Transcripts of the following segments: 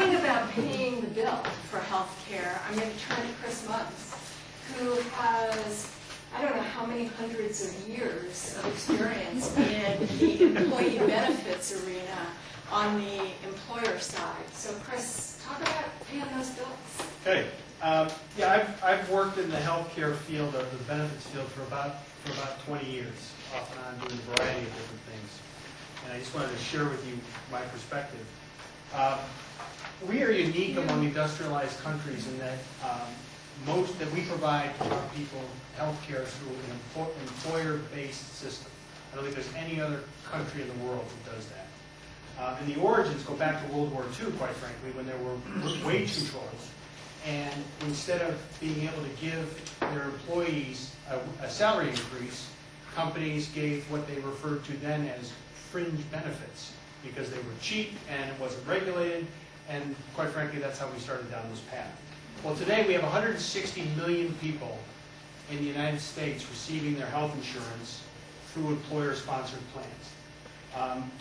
talking about paying the bill for health care, I'm going to turn to Chris Muns, who has, I don't know how many hundreds of years of experience in the employee benefits arena on the employer side. So Chris, talk about paying those bills. Okay. Yeah, I've worked in the healthcare field, or the benefits field, for about 20 years, off and on, doing a variety of different things. And I just wanted to share with you my perspective. We are unique among industrialized countries in that that we provide our people health care through an employer-based system. I don't think there's any other country in the world that does that. And the origins go back to World War II, quite frankly, when there were wage controls. And instead of being able to give their employees a salary increase, companies gave what they referred to then as fringe benefits, because they were cheap and it wasn't regulated, and quite frankly, that's how we started down this path. Well, today we have 160 million people in the United States receiving their health insurance through employer-sponsored plans.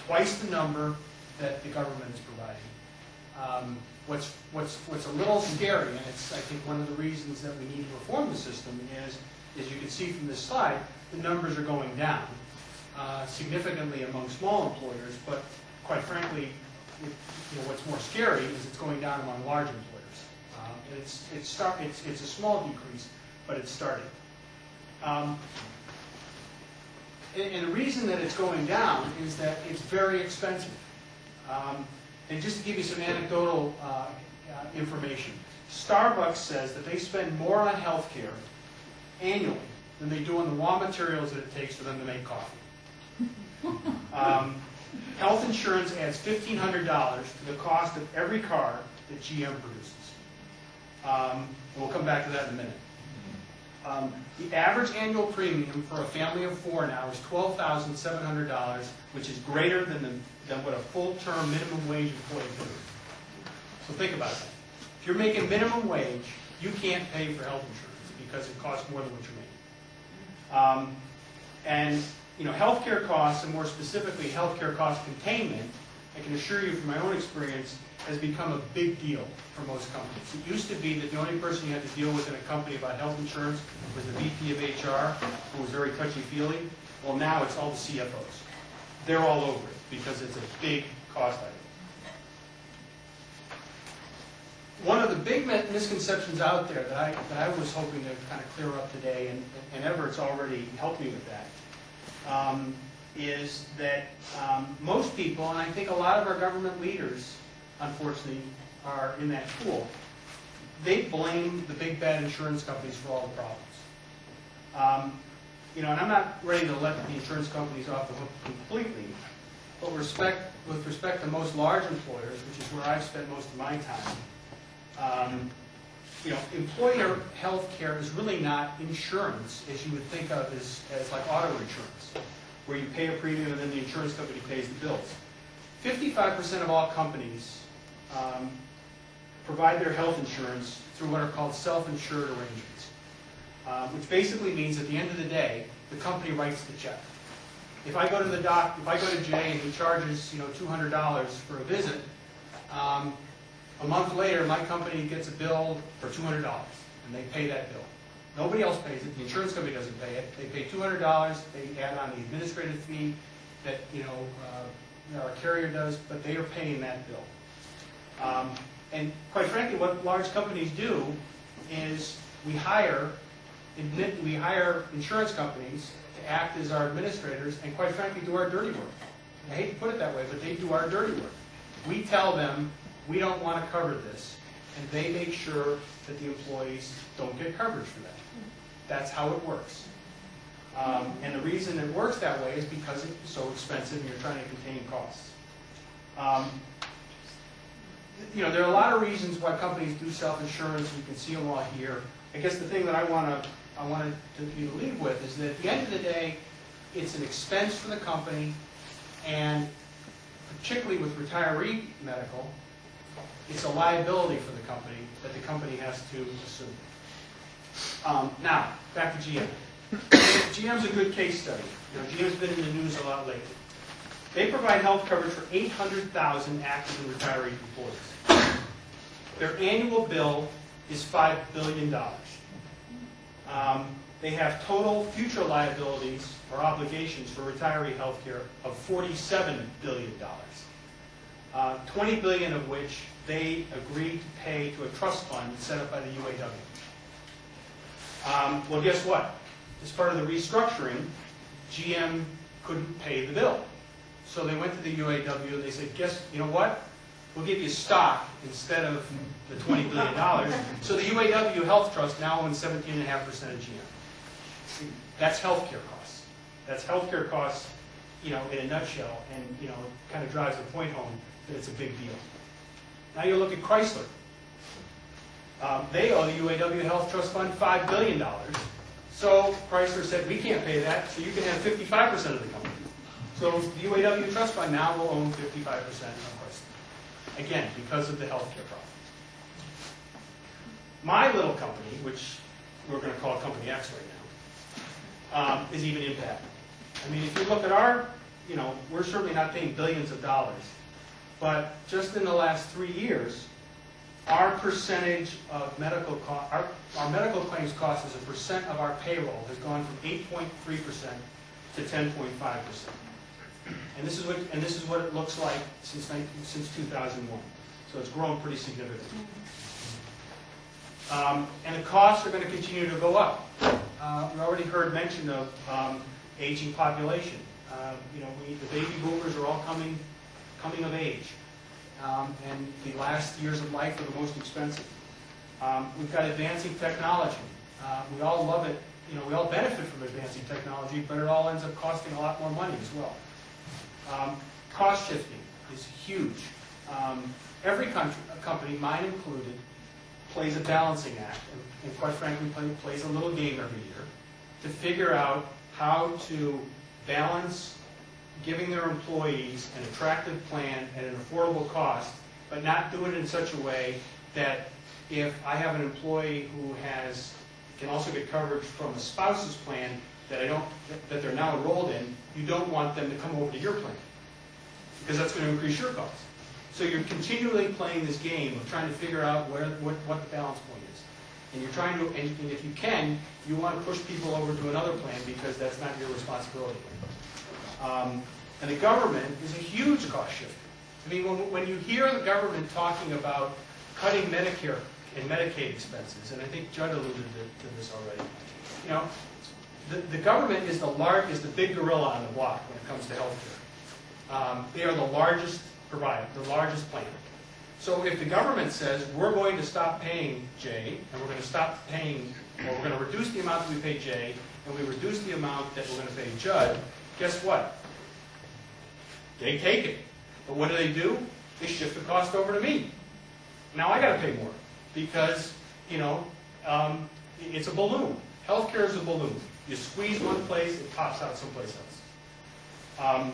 Twice the number that the government is providing. What's a little scary, and it's I think one of the reasons that we need to reform the system is, as you can see from this slide, the numbers are going down significantly among small employers, but quite frankly, what's more scary is it's going down among large employers. And it's a small decrease, but it's starting. And the reason that it's going down is that it's very expensive. And just to give you some anecdotal information, Starbucks says that they spend more on health care annually than they do on the raw materials that it takes for them to make coffee. Health insurance adds $1,500 to the cost of every car that GM produces. We'll come back to that in a minute. The average annual premium for a family of 4 now is $12,700, which is greater than what a full-term minimum wage employee pays. So think about that. If you're making minimum wage, you can't pay for health insurance because it costs more than what you're making. And healthcare costs, and more specifically healthcare cost containment, I can assure you from my own experience, has become a big deal for most companies. It used to be that the only person you had to deal with in a company about health insurance was the VP of HR, who was very touchy-feely. Well, now it's all the CFOs. They're all over it because it's a big cost item. One of the big misconceptions out there that I was hoping to kind of clear up today, and Everett's already helped me with that, is that most people, and I think a lot of our government leaders, unfortunately, are in that pool, they blame the big bad insurance companies for all the problems. And I'm not ready to let the insurance companies off the hook completely, but with respect to most large employers, which is where I've spent most of my time, employer health care is really not insurance as you would think of as like auto insurance, where you pay a premium and then the insurance company pays the bills. 55% of all companies provide their health insurance through what are called self-insured arrangements, which basically means at the end of the day, the company writes the check. If I go to Jay and he charges $200 for a visit, a month later my company gets a bill for $200 and they pay that bill. Nobody else pays it. The insurance company doesn't pay it. They pay $200. They add on the administrative fee that our carrier does, but they are paying that bill. And quite frankly, what large companies do is we hire insurance companies to act as our administrators and quite frankly do our dirty work. I hate to put it that way, but they do our dirty work. We tell them we don't want to cover this, and they make sure that the employees don't get coverage for that. That's how it works. And the reason it works that way is because it's so expensive and you're trying to contain costs. There are a lot of reasons why companies do self-insurance. You can see them all here. I guess the thing that I wanted to leave with is that at the end of the day, it's an expense for the company, and particularly with retiree medical, it's a liability for the company that the company has to assume. Now, back to GM. GM's a good case study. GM's been in the news a lot lately. They provide health coverage for 800,000 active and retiree employees. Their annual bill is $5 billion. They have total future liabilities or obligations for retiree health care of $47 billion. $20 billion of which they agreed to pay to a trust fund set up by the UAW. Well, guess what? As part of the restructuring, GM couldn't pay the bill. So they went to the UAW and they said, you know what? We'll give you stock instead of the $20 billion. So the UAW Health Trust now owns 17.5% of GM. That's healthcare costs. That's healthcare costs, in a nutshell, and it kind of drives the point home that it's a big deal. Now you look at Chrysler. They owe the UAW Health Trust Fund $5 billion. So Chrysler said, we can't pay that, so you can have 55% of the company. So the UAW Trust Fund now will own 55% of Chrysler. Again, because of the healthcare problem. My little company, which we're going to call Company X right now, is even impacted. I mean, if you look at our, we're certainly not paying billions of dollars, but just in the last 3 years, our percentage of medical our medical claims cost as a percent of our payroll has gone from 8.3% to 10.5%. And this is what it looks like since 2001. So it's grown pretty significantly. And the costs are going to continue to go up. We already heard mention of aging population. The baby boomers are all coming of age. And the last years of life are the most expensive. We've got advancing technology. We all love it. We all benefit from advancing technology, but it all ends up costing a lot more money as well. Cost shifting is huge. Every company, mine included, plays a balancing act, and quite frankly, plays a little game every year to figure out how to balance giving their employees an attractive plan at an affordable cost, but not do it in such a way that if I have an employee who can also get coverage from a spouse's plan that they're now enrolled in, you don't want them to come over to your plan, because that's going to increase your costs. So you're continually playing this game of trying to figure out what the balance point is. And you're trying to, and if you can, you want to push people over to another plan because that's not your responsibility. And the government is a huge cost shifter. I mean, when you hear the government talking about cutting Medicare and Medicaid expenses, and I think Judd alluded to this already, the government is the big gorilla on the block when it comes to healthcare. They are the largest provider, the largest plan. So if the government says, we're going to stop paying Jay, and we're going to stop paying, or we're going to reduce the amount that we pay Jay, and we reduce the amount that we're going to pay Judd, guess what? They take it. But what do? They shift the cost over to me. Now I got to pay more because, it's a balloon. Healthcare is a balloon. You squeeze one place, it pops out someplace else.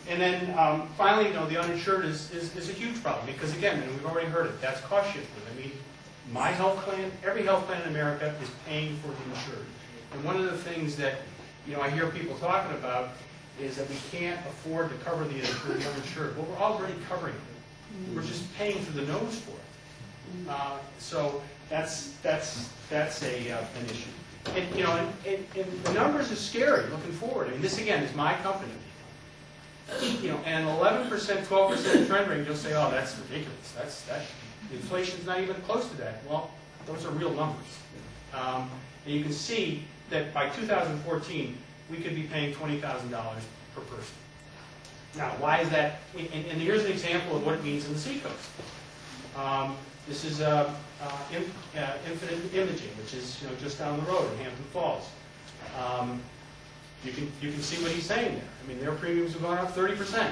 And then finally, the uninsured is a huge problem because, again, and we've already heard it, that's cost shifting. I mean, my health plan, every health plan in America is paying for the insured. And one of the things that, I hear people talking about is that we can't afford to cover the uninsured. Well, we're already covering it. We're just paying through the nose for it. So that's an issue. And, and the numbers are scary looking forward. I mean, this, again, is my company. And 11%, 12% trend rate, you'll say, oh, that's ridiculous. Inflation's not even close to that. Well, those are real numbers. And you can see that by 2014, we could be paying $20,000 per person. Now, why is that? And here's an example of what it means in the Seacoast. This is Infinite Imaging, which is just down the road in Hampton Falls. You can see what he's saying there. I mean, their premiums have gone up 30%.